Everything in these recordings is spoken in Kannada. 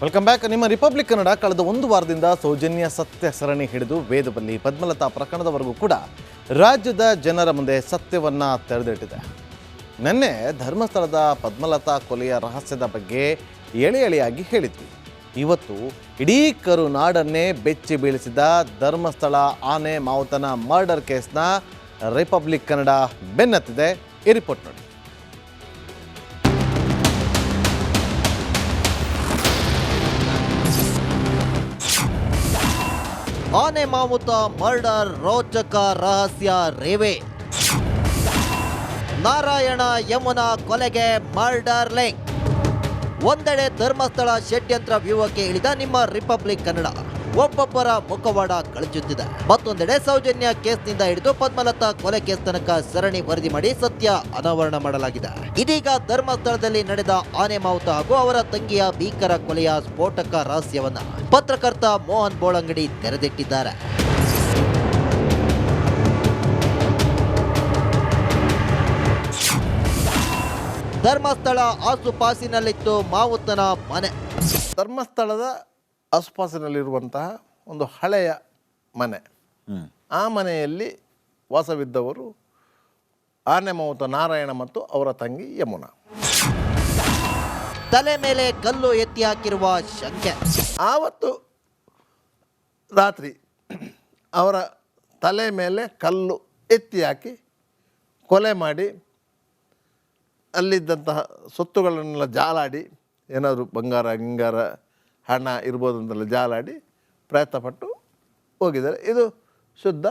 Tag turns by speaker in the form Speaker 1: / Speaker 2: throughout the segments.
Speaker 1: Welcome back. ನಿಮ್ಮ ರಿಪಬ್ಲಿಕ್ ಕನ್ನಡ ಕಳೆದ ಒಂದು ವಾರದಿಂದ ಸೌಜನ್ಯ ಸತ್ಯ ಸರಣಿ ಹಿಡಿದು ವೇದವಲ್ಲಿ ಪದ್ಮಲತಾ ಪ್ರಕರಣದವರೆಗೂ ಕೂಡ ರಾಜ್ಯದ ಜನರ ಮುಂದೆ ಸತ್ಯವನ್ನು ತೆರೆದಿಟ್ಟಿದೆ. ನಿನ್ನೆ ಧರ್ಮಸ್ಥಳದ ಪದ್ಮಲತಾ ಕೊಲೆಯ ರಹಸ್ಯದ ಬಗ್ಗೆ ಎಳೆಯಾಗಿ ಹೇಳಿದ್ವಿ. ಇವತ್ತು ಇಡೀ ಕರುನಾಡನ್ನೇ ಬೆಚ್ಚಿ ಬೀಳಿಸಿದ ಧರ್ಮಸ್ಥಳ ಆನೆ ಮಾವುತನ ಮರ್ಡರ್ ಕೇಸ್ನ ರಿಪಬ್ಲಿಕ್ ಕನ್ನಡ ಬೆನ್ನತ್ತಿದೆ. ಈ ರಿಪೋರ್ಟ್ ನೋಡಿ.
Speaker 2: ಆನೆ ಮಾವುತ ಮರ್ಡರ್ ರೋಚಕ ರಹಸ್ಯ ರೇವೆ. ನಾರಾಯಣ ಯಮುನಾ ಕೊಲೆಗೆ ಮರ್ಡರ್ ಲಿಂಕ್. ಒಂದೆಡೆ ಧರ್ಮಸ್ಥಳ ಷಡ್ಯಂತ್ರ ವ್ಯೂಹಕ್ಕೆ ಇಳಿದ ನಿಮ್ಮ ರಿಪಬ್ಲಿಕ್ ಕನ್ನಡ ಒಬ್ಬೊಬ್ಬರ ಮುಖವಾಡ ಕಳಚುತ್ತಿದೆ. ಮತ್ತೊಂದೆಡೆ ಸೌಜನ್ಯ ಕೇಸ್ನಿಂದ ಹಿಡಿದು ಪದ್ಮಲತಾ ಕೊಲೆ ಕೇಸ್ ತನಕ ಸರಣಿ ವರದಿ ಮಾಡಿ ಸತ್ಯ ಅನಾವರಣ ಮಾಡಲಾಗಿದೆ. ಇದೀಗ ಧರ್ಮಸ್ಥಳದಲ್ಲಿ ನಡೆದ ಆನೆ ಮಾವುತ ಹಾಗೂ ಅವರ ತಂಗಿಯ ಭೀಕರ ಕೊಲೆಯ ಸ್ಫೋಟಕ ರಹಸ್ಯವನ್ನ ಪತ್ರಕರ್ತ ಮೋಹನ್ ಬೋಳಂಗಡಿ ತೆರೆದಿಟ್ಟಿದ್ದಾರೆ. ಧರ್ಮಸ್ಥಳ ಆಸುಪಾಸಿನಲ್ಲಿತ್ತು ಮಾವುತನ ಮನೆ.
Speaker 3: ಧರ್ಮಸ್ಥಳದ ಆಸುಪಾಸಿನಲ್ಲಿರುವಂತಹ ಒಂದು ಹಳೆಯ ಮನೆ. ಆ ಮನೆಯಲ್ಲಿ ವಾಸವಿದ್ದವರು ಆನೆ ಮಾವುತ ನಾರಾಯಣ ಮತ್ತು ಅವರ ತಂಗಿ ಯಮುನಾ.
Speaker 2: ತಲೆ ಮೇಲೆ ಕಲ್ಲು ಎತ್ತಿ ಹಾಕಿರುವ ಶಂಕೆ.
Speaker 3: ಆವತ್ತು ರಾತ್ರಿ ಅವರ ತಲೆ ಮೇಲೆ ಕಲ್ಲು ಎತ್ತಿ ಹಾಕಿ ಕೊಲೆ ಮಾಡಿ ಅಲ್ಲಿದ್ದಂತಹ ಸೊತ್ತುಗಳನ್ನೆಲ್ಲ ಜಾಲಾಡಿ, ಏನಾದರೂ ಬಂಗಾರ ಗಿಂಗಾರ ಹಣ ಇರ್ಬೋದು ಅಂತೆಲ್ಲ ಜಾಲಾಡಿ ಪ್ರಯತ್ನಪಟ್ಟು ಹೋಗಿದ್ದಾರೆ. ಇದು ಶುದ್ಧ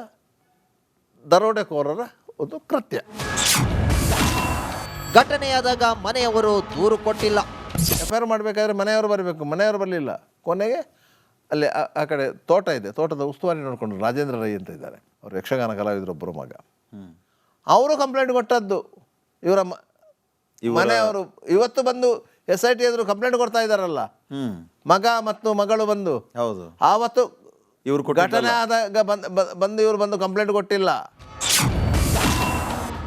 Speaker 3: ದರೋಡೆಕೋರರ ಒಂದು ಕೃತ್ಯ.
Speaker 2: ಘಟನೆಯಾದಾಗ ಮನೆಯವರು ದೂರು ಕೊಟ್ಟಿಲ್ಲ.
Speaker 3: ಎಫ್.ಐ.ಆರ್ ಮಾಡಬೇಕಾದ್ರೆ ಮನೆಯವರು ಬರಬೇಕು, ಮನೆಯವರು ಬರಲಿಲ್ಲ. ಕೊನೆಗೆ ಅಲ್ಲಿ ಆ ಕಡೆ ತೋಟ ಇದೆ, ತೋಟದ ಉಸ್ತುವಾರಿ ನೋಡಿಕೊಂಡು ರಾಜೇಂದ್ರ ರೈ ಅಂತ ಇದ್ದಾರೆ, ಅವರು ಯಕ್ಷಗಾನ ಕಲಾವಿದರೊಬ್ಬರು ಮಗ. ಅವರು ಕಂಪ್ಲೇಂಟ್ ಕೊಟ್ಟದ್ದು. ಇವರ ಮನೆಯವರು ಇವತ್ತು ಬಂದು SIT ಎದುರು ಕಂಪ್ಲೇಂಟ್ ಕೊಡ್ತಾ ಇದ್ದಾರಲ್ಲ, ಮಗ ಮತ್ತು ಮಗಳು ಬಂದು.
Speaker 1: ಹೌದು,
Speaker 3: ಆವತ್ತು
Speaker 1: ಇವರು
Speaker 3: ಘಟನೆ ಆದಾಗ ಬಂದು ಇವರು ಬಂದು ಕಂಪ್ಲೇಂಟ್ ಕೊಟ್ಟಿಲ್ಲ.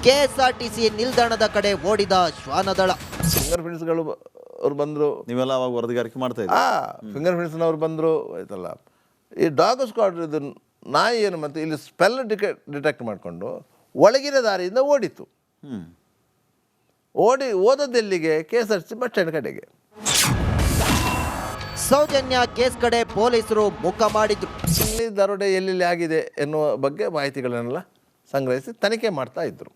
Speaker 2: KSRTC ನಿಲ್ದಾಣದ ಕಡೆ ಓಡಿದ ಶ್ವಾನದಳ.
Speaker 3: ಫಿಂಗರ್ ಪ್ರಿಂಟ್ಸ್ಗಳು ಅವ್ರು ಬಂದರು.
Speaker 1: ನೀವೆಲ್ಲ ಅವಾಗ ವರದಿಗಾರಿಕೆ ಮಾಡ್ತಾ ಇದ್ದೀವಿ.
Speaker 3: ಫಿಂಗರ್ ಪ್ರಿಂಟ್ಸ್ನವ್ರು ಬಂದರು ಆಯ್ತಲ್ಲ. ಈ ಡಾಗ್ ಸ್ಕ್ವಾಡ್ ಇದು ನಾಯಿ ಏನು ಮತ್ತು ಇಲ್ಲಿ ಸ್ಪೆಲ್ ಡಿಟೆಕ್ಟ್ ಮಾಡಿಕೊಂಡು ಒಳಗಿನ ದಾರಿಯಿಂದ ಓಡಿತು. ಓದದ್ದೆಲ್ಲಿಗೆ? KSRTC ಬಸ್ ಸ್ಟ್ಯಾಂಡ್ ಕಡೆಗೆ.
Speaker 2: ಸೌಜನ್ಯ ಕೇಸ್ ಕಡೆ ಪೊಲೀಸರು ಮುಖ ಮಾಡಿದ್ರು.
Speaker 3: ಇಲ್ಲಿ ದರೋಡೆ ಎಲ್ಲೆಲ್ಲಿ ಆಗಿದೆ ಎನ್ನುವ ಬಗ್ಗೆ ಮಾಹಿತಿಗಳನ್ನೆಲ್ಲ ಸಂಗ್ರಹಿಸಿ ತನಿಖೆ ಮಾಡ್ತಾ ಇದ್ದರು.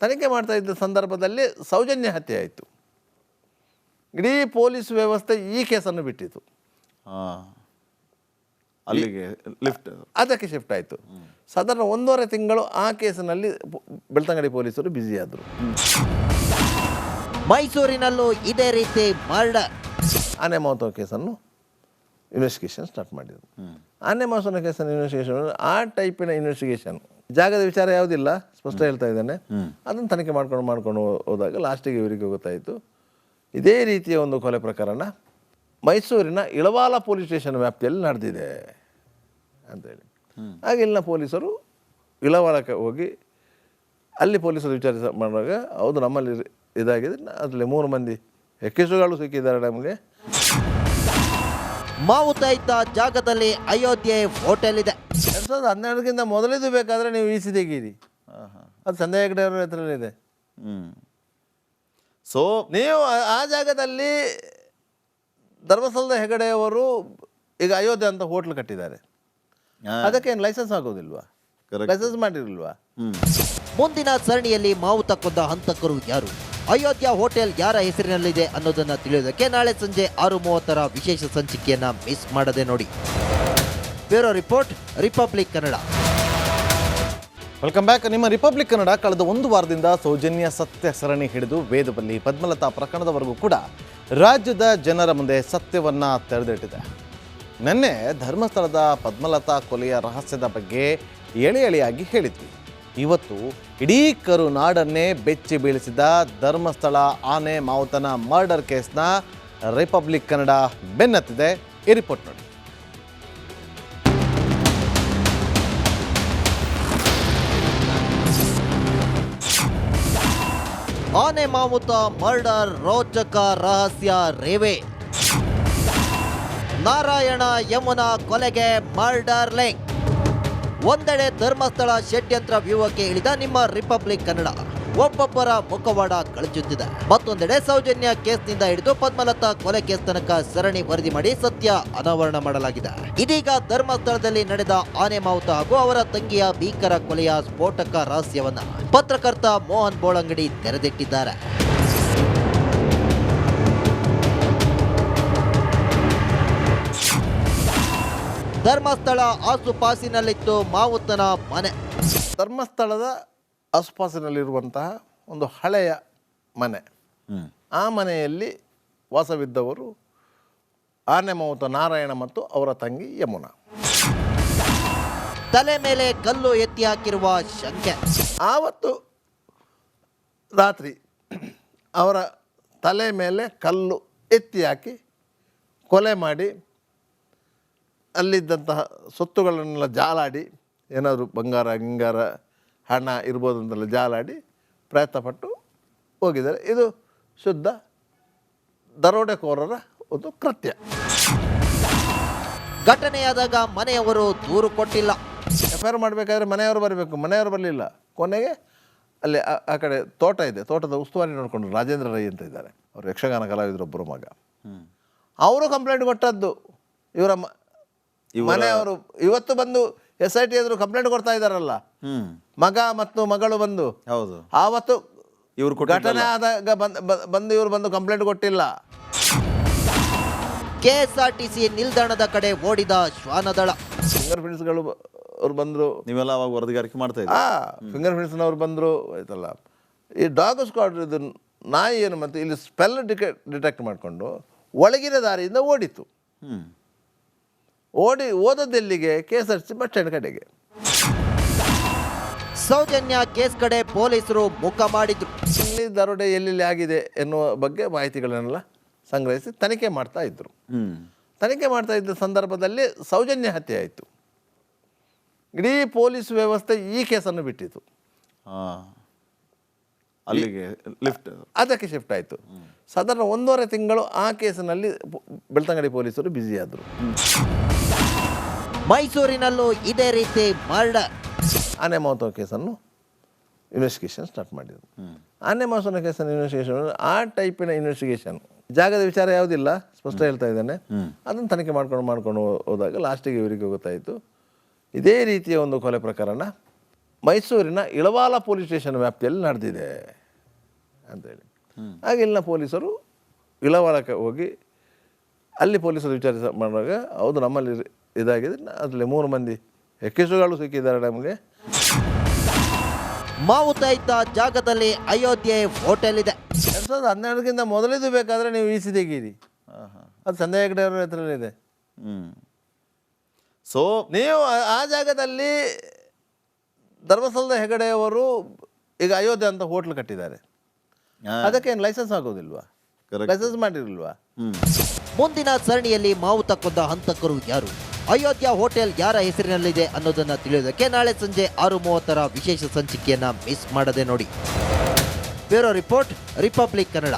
Speaker 3: ತನಿಖೆ ಮಾಡ್ತಾ ಇದ್ದ ಸಂದರ್ಭದಲ್ಲಿ ಸೌಜನ್ಯ ಹತ್ಯೆ ಆಯಿತು. ಇಡೀ ಪೊಲೀಸ್ ವ್ಯವಸ್ಥೆ ಈ ಕೇಸನ್ನು ಬಿಟ್ಟಿತು.
Speaker 1: ಅಲ್ಲಿಗೆ ಲಿಫ್ಟ್
Speaker 3: ಅದಕ್ಕೆ ಶಿಫ್ಟ್ ಆಯಿತು. ಸಾಧಾರಣ 1.5 ತಿಂಗಳು ಆ ಕೇಸಿನಲ್ಲಿ ಬೆಳ್ತಂಗಡಿ ಪೊಲೀಸರು ಬ್ಯುಸಿಯಾದರು.
Speaker 2: ಮೈಸೂರಿನಲ್ಲೂ ಇದೇ ರೀತಿ ಮರ್ಡರ್.
Speaker 3: ಆನೆ ಮಾವುತ ಕೇಸನ್ನು ಇನ್ವೆಸ್ಟಿಗೇಷನ್ ಸ್ಟಾರ್ಟ್ ಮಾಡಿದರು. ಆನೆ ಮಾವುತನ ಕೇಸನ್ನು ಇನ್ವೆಸ್ಟಿಗೇಷನ್ ಆ ಟೈಪಿನ ಇನ್ವೆಸ್ಟಿಗೇಷನ್, ಜಾಗದ ವಿಚಾರ ಯಾವುದಿಲ್ಲ, ಸ್ಪಷ್ಟ ಹೇಳ್ತಾ ಇದ್ದಾನೆ. ಅದನ್ನು ತನಿಖೆ ಮಾಡ್ಕೊಂಡು ಹೋದಾಗ ಲಾಸ್ಟಿಗೆ ಇವರಿಗೆ ಗೊತ್ತಾಯಿತು ಇದೇ ರೀತಿಯ ಒಂದು ಕೊಲೆ ಪ್ರಕರಣ ಮೈಸೂರಿನ ಇಳವಾಲ ಪೊಲೀಸ್ ಸ್ಟೇಷನ್ ವ್ಯಾಪ್ತಿಯಲ್ಲಿ ನಡೆದಿದೆ ಅಂತೇಳಿ. ಹಾಗೆ ಇಲ್ಲಿನ ಪೊಲೀಸರು ಇಳವಾಲಕ್ಕೆ ಹೋಗಿ ಅಲ್ಲಿ ಪೊಲೀಸರು ವಿಚಾರಿಸ ಮಾಡುವಾಗ ಹೌದು ನಮ್ಮಲ್ಲಿ ಇದಾಗಿದೆ, ಅದರಲ್ಲಿ 3 ಮಂದಿ ಎಕ್ಕಿಸುಗಳು ಸಿಕ್ಕಿದ್ದಾರೆ ನಮಗೆ.
Speaker 2: ಮಾವುತ ಇದ್ದ ಜಾಗದಲ್ಲಿ ಅಯೋಧ್ಯೆ ಹೋಟೆಲ್ ಇದೆ.
Speaker 3: 2012ಕ್ಕಿಂತ ಮೊದಲಿದ್ದು ಬೇಕಾದರೆ ನೀವು ಈಸಿ ತೆಗೀರಿ, ಅದು ಸಂಧ್ಯಾ ಹೆಗಡೆ ಅವರ ಹೆಸರಲ್ಲಿದೆ.
Speaker 1: ಸೊ
Speaker 3: ನೀವು ಆ ಜಾಗದಲ್ಲಿ ಧರ್ಮಸ್ಥಳದ ಹೆಗಡೆಯವರು ಈಗ ಅಯೋಧ್ಯೆ ಅಂತ ಹೋಟ್ಲ್ ಕಟ್ಟಿದ್ದಾರೆ. ಅದಕ್ಕೇನು ಲೈಸೆನ್ಸ್ ಆಗೋದಿಲ್ವಾ? ಲೈಸೆನ್ಸ್ ಮಾಡಿರಲ್ವಾ?
Speaker 2: ಮುಂದಿನ ಸರಣಿಯಲ್ಲಿ ಮಾವುತ ಕೊಂದ ಹಂತಕರು ಯಾರು, ಅಯೋಧ್ಯ ಹೋಟೆಲ್ ಯಾರ ಹೆಸರಿನಲ್ಲಿದೆ ಅನ್ನೋದನ್ನ ತಿಳಿಯೋದಕ್ಕೆ ನಾಳೆ ಸಂಜೆ 6:30ರ ವಿಶೇಷ ಸಂಚಿಕೆಯನ್ನ ಮಿಸ್ ಮಾಡದೆ ನೋಡಿ. Bureau report, republic Kannada.
Speaker 1: Welcome back. ನಿಮ್ಮ ರಿಪಬ್ಲಿಕ್ ಕನ್ನಡ ಕಳೆದ ಒಂದು ವಾರದಿಂದ ಸೌಜನ್ಯ ಸತ್ಯ ಸರಣಿ ಹಿಡಿದು ವೇದವಲ್ಲಿ ಪದ್ಮಲತಾ ಪ್ರಕರಣದವರೆಗೂ ಕೂಡ ರಾಜ್ಯದ ಜನರ ಮುಂದೆ ಸತ್ಯವನ್ನು ತೆರೆದಿಟ್ಟಿದೆ. ನಿನ್ನೆ ಧರ್ಮಸ್ಥಳದ ಪದ್ಮಲತಾ ಕೊಲೆಯ ರಹಸ್ಯದ ಬಗ್ಗೆ ಎಳೆಯಾಗಿ ಹೇಳಿದ್ವಿ. ಇವತ್ತು ಇಡೀ ಕರುನಾಡನ್ನೇ ಬೆಚ್ಚಿ ಬೀಳಿಸಿದ ಧರ್ಮಸ್ಥಳ ಆನೆ ಮಾವುತನ ಮರ್ಡರ್ ಕೇಸ್ನ ರಿಪಬ್ಲಿಕ್ ಕನ್ನಡ ಬೆನ್ನತ್ತಿದೆ. ಈ ರಿಪೋರ್ಟ್ ನೋಡಿ.
Speaker 2: ಆನೆ ಮಾವುತ ಮರ್ಡರ್ ರೋಚಕ ರಹಸ್ಯ ರೇವೆ. ನಾರಾಯಣ ಯಮುನಾ ಕೊಲೆಗೆ ಮರ್ಡರ್ ಲಿಂಕ್. ಒಂದೆಡೆ ಧರ್ಮಸ್ಥಳ ಷಡ್ಯಂತ್ರ ವ್ಯೂಹಕ್ಕೆ ಇಳಿದ ನಿಮ್ಮ ರಿಪಬ್ಲಿಕ್ ಕನ್ನಡ ಒಬ್ಬೊಬ್ಬರ ಮುಖವಾಡ ಕಳಚುತ್ತಿದೆ. ಮತ್ತೊಂದೆಡೆ ಸೌಜನ್ಯ ಕೇಸ್ನಿಂದ ಹಿಡಿದು ಪದ್ಮಲತಾ ಕೊಲೆ ಕೇಸ್ ತನಕ ಸರಣಿ ವರದಿ ಮಾಡಿ ಸತ್ಯ ಅನಾವರಣ ಮಾಡಲಾಗಿದೆ. ಇದೀಗ ಧರ್ಮಸ್ಥಳದಲ್ಲಿ ನಡೆದ ಆನೆ ಮಾವುತ ಹಾಗೂ ಅವರ ತಂಗಿಯ ಭೀಕರ ಕೊಲೆಯ ಸ್ಫೋಟಕ ರಹಸ್ಯವನ್ನ ಪತ್ರಕರ್ತ ಮೋಹನ್ ಬೋಳಂಗಡಿ ತೆರೆದಿಟ್ಟಿದ್ದಾರೆ. ಧರ್ಮಸ್ಥಳ ಆಸುಪಾಸಿನಲ್ಲಿತ್ತು ಮಾವುತನ ಮನೆ.
Speaker 3: ಧರ್ಮಸ್ಥಳದ ಆಸುಪಾಸಿನಲ್ಲಿರುವಂತಹ ಒಂದು ಹಳೆಯ ಮನೆ. ಆ ಮನೆಯಲ್ಲಿ ವಾಸವಿದ್ದವರು ಆನೆ ಮಾವುತ ನಾರಾಯಣ ಮತ್ತು ಅವರ ತಂಗಿ ಯಮುನಾ.
Speaker 2: ತಲೆ ಮೇಲೆ ಕಲ್ಲು ಎತ್ತಿ ಹಾಕಿರುವ ಶಂಕೆ.
Speaker 3: ಆವತ್ತು ರಾತ್ರಿ ಅವರ ತಲೆ ಮೇಲೆ ಕಲ್ಲು ಎತ್ತಿ ಹಾಕಿ ಕೊಲೆ ಮಾಡಿ ಅಲ್ಲಿದ್ದಂತಹ ಸೊತ್ತುಗಳನ್ನೆಲ್ಲ ಜಾಲಾಡಿ, ಏನಾದರೂ ಬಂಗಾರ ಗಿಂಗಾರ ಹಣ ಇರ್ಬೋದು ಅಂತೆಲ್ಲ ಜಾಲಾಡಿ ಪ್ರಯತ್ನಪಟ್ಟು ಹೋಗಿದ್ದಾರೆ. ಇದು ಶುದ್ಧ ದರೋಡೆಕೋರರ ಒಂದು ಕೃತ್ಯ.
Speaker 2: ಘಟನೆಯಾದಾಗ ಮನೆಯವರು ದೂರು ಕೊಟ್ಟಿಲ್ಲ.
Speaker 3: ಎಫ್.ಐ.ಆರ್ ಮಾಡಬೇಕಾದ್ರೆ ಮನೆಯವರು ಬರಬೇಕು, ಮನೆಯವರು ಬರಲಿಲ್ಲ. ಕೊನೆಗೆ ಅಲ್ಲಿ ಆ ಕಡೆ ತೋಟ ಇದೆ, ತೋಟದ ಉಸ್ತುವಾರಿ ನೋಡಿಕೊಂಡು ರಾಜೇಂದ್ರ ರೈ ಅಂತ ಇದ್ದಾರೆ, ಅವರು ಯಕ್ಷಗಾನ ಕಲಾವಿದರೊಬ್ಬರು ಮಗ. ಅವರು ಕಂಪ್ಲೇಂಟ್ ಕೊಟ್ಟದ್ದು. ಇವರ ಮನೆಯವರು ಇವತ್ತು ಬಂದು SIT ಎದುರು ಕಂಪ್ಲೇಂಟ್ ಕೊಡ್ತಾ ಇದ್ದಾರಲ್ಲ, ಮಗ ಮತ್ತು ಮಗಳು ಬಂದು.
Speaker 1: ಹೌದು,
Speaker 3: ಆವತ್ತು
Speaker 1: ಇವರು
Speaker 3: ಘಟನೆ ಆದಾಗ ಬಂದು ಇವರು ಬಂದು ಕಂಪ್ಲೇಂಟ್ ಕೊಟ್ಟಿಲ್ಲ.
Speaker 2: KSRTC ನಿಲ್ದಾಣದ ಕಡೆ ಓಡಿದ ಶ್ವಾನದಳ.
Speaker 3: ಫಿಂಗರ್ ಪ್ರಿಂಟ್ಸ್ಗಳು ಅವ್ರು ಬಂದರು.
Speaker 1: ನೀವೆಲ್ಲ ಅವಾಗ ವರದಿಗಾರಿಕೆ ಮಾಡ್ತಾ ಇದ್ದೀವಿ.
Speaker 3: ಫಿಂಗರ್ ಪ್ರಿಂಟ್ಸ್ನವ್ರು ಬಂದರು ಆಯ್ತಲ್ಲ. ಈ ಡಾಗ್ ಸ್ಕ್ವಾಡ್ ಇದು ನಾಯಿ ಏನು ಮತ್ತು ಇಲ್ಲಿ ಸ್ಪೆಲ್ ಡಿಟೆಕ್ಟ್ ಮಾಡಿಕೊಂಡು ಒಳಗಿನ ದಾರಿಯಿಂದ ಓಡಿತು. ಓದದ್ದೆಲ್ಲಿಗೆ? KSRTC ಬಸ್ ಸ್ಟ್ಯಾಂಡ್ ಕಡೆಗೆ.
Speaker 2: ಸೌಜನ್ಯ ಕೇಸ್ ಕಡೆ ಪೊಲೀಸರು ಮುಖ ಮಾಡಿದ್ರು.
Speaker 3: ಇಲ್ಲಿ ದರೋಡೆ ಎಲ್ಲೆಲ್ಲಿ ಆಗಿದೆ ಎನ್ನುವ ಬಗ್ಗೆ ಮಾಹಿತಿಗಳನ್ನೆಲ್ಲ ಸಂಗ್ರಹಿಸಿ ತನಿಖೆ ಮಾಡ್ತಾ ಇದ್ರು. ತನಿಖೆ ಮಾಡ್ತಾ ಇದ್ದ ಸಂದರ್ಭದಲ್ಲಿ ಸೌಜನ್ಯ ಹತ್ಯೆ ಆಯಿತು. ಇಡೀ ಪೊಲೀಸ್ ವ್ಯವಸ್ಥೆ ಈ ಕೇಸನ್ನು ಬಿಟ್ಟಿತು,
Speaker 1: ಅಲ್ಲಿಗೆ ಲಿಫ್ಟ್
Speaker 3: ಅದಕ್ಕೆ ಶಿಫ್ಟ್ ಆಯಿತು. ಸಾಧಾರಣ 1.5 ತಿಂಗಳು ಆ ಕೇಸಿನಲ್ಲಿ ಬೆಳ್ತಂಗಡಿ ಪೊಲೀಸರು ಬ್ಯುಸಿಯಾದರು.
Speaker 2: ಮೈಸೂರಿನಲ್ಲೂ ಇದೇ ರೀತಿ ಮರ್ಡರ್.
Speaker 3: ಆನೆ ಮಾವುತ ಕೇಸನ್ನು ಇನ್ವೆಸ್ಟಿಗೇಷನ್ ಸ್ಟಾರ್ಟ್ ಮಾಡಿದರು. ಆನೆ ಮಾವುತನ ಕೇಸನ್ನು ಇನ್ವೆಸ್ಟಿಗೇಷನ್ ಆ ಟೈಪಿನ ಇನ್ವೆಸ್ಟಿಗೇಷನ್, ಜಾಗದ ವಿಚಾರ ಯಾವುದಿಲ್ಲ, ಸ್ಪಷ್ಟ ಹೇಳ್ತಾ ಇದ್ದಾನೆ. ಅದನ್ನು ತನಿಖೆ ಮಾಡ್ಕೊಂಡು ಹೋದಾಗ ಲಾಸ್ಟಿಗೆ ಇವರಿಗೆ ಗೊತ್ತಾಯಿತು ಇದೇ ರೀತಿಯ ಒಂದು ಕೊಲೆ ಪ್ರಕರಣ ಮೈಸೂರಿನ ಇಳವಾಲ ಪೊಲೀಸ್ ಸ್ಟೇಷನ್ ವ್ಯಾಪ್ತಿಯಲ್ಲಿ ನಡೆದಿದೆ ಅಂತೇಳಿ. ಹಾಗೆ ಇಲ್ಲಿನ ಪೊಲೀಸರು ಇಳವಾಲಕ್ಕೆ ಹೋಗಿ ಅಲ್ಲಿ ಪೊಲೀಸರು ವಿಚಾರಿಸ ಮಾಡುವಾಗ ಹೌದು ನಮ್ಮಲ್ಲಿ ಇದಾಗಿದೆ, ಅದರಲ್ಲಿ 3 ಮಂದಿ ಎಕ್ಕೆಸುಗಳು ಸಿಕ್ಕಿದ್ದಾರೆ ನಮಗೆ.
Speaker 2: ಮಾವುತ ಇದ್ದ ಜಾಗದಲ್ಲಿ ಅಯೋಧ್ಯೆ ಹೋಟೆಲ್ ಇದೆ.
Speaker 3: 2012ಕ್ಕಿಂತ ಮೊದಲಿದ್ದು ಬೇಕಾದರೆ ನೀವು ಈಸಿ ತೆಗೀರಿ, ಅದು ಸಂಧ್ಯಾ ಹೆಗಡೆ ಅವರ ಹೆಸರಲ್ಲಿದೆ.
Speaker 1: ಸೊ
Speaker 3: ನೀವು ಆ ಜಾಗದಲ್ಲಿ ಧರ್ಮಸ್ಥಳದ ಹೆಗಡೆಯವರು ಈಗ ಅಯೋಧ್ಯೆ ಅಂತ ಹೋಟ್ಲ್ ಕಟ್ಟಿದ್ದಾರೆ, ಅದಕ್ಕೇನು ಲೈಸೆನ್ಸ್ ಆಗೋದಿಲ್ವಾ? ಲೈಸೆನ್ಸ್ ಮಾಡಿರಲ್ವಾ?
Speaker 2: ಮುಂದಿನ ಸರಣಿಯಲ್ಲಿ ಮಾವುತ ಕೊಂದ ಹಂತಕರು ಯಾರು, ಅಯೋಧ್ಯ ಹೋಟೆಲ್ ಯಾರ ಹೆಸರಿನಲ್ಲಿದೆ ಅನ್ನೋದನ್ನ ತಿಳಿಯೋದಕ್ಕೆ ನಾಳೆ ಸಂಜೆ 6:30 ವಿಶೇಷ ಸಂಚಿಕೆಯನ್ನ ಮಿಸ್ ಮಾಡದೆ ನೋಡಿ. Bureau report, republic Kannada.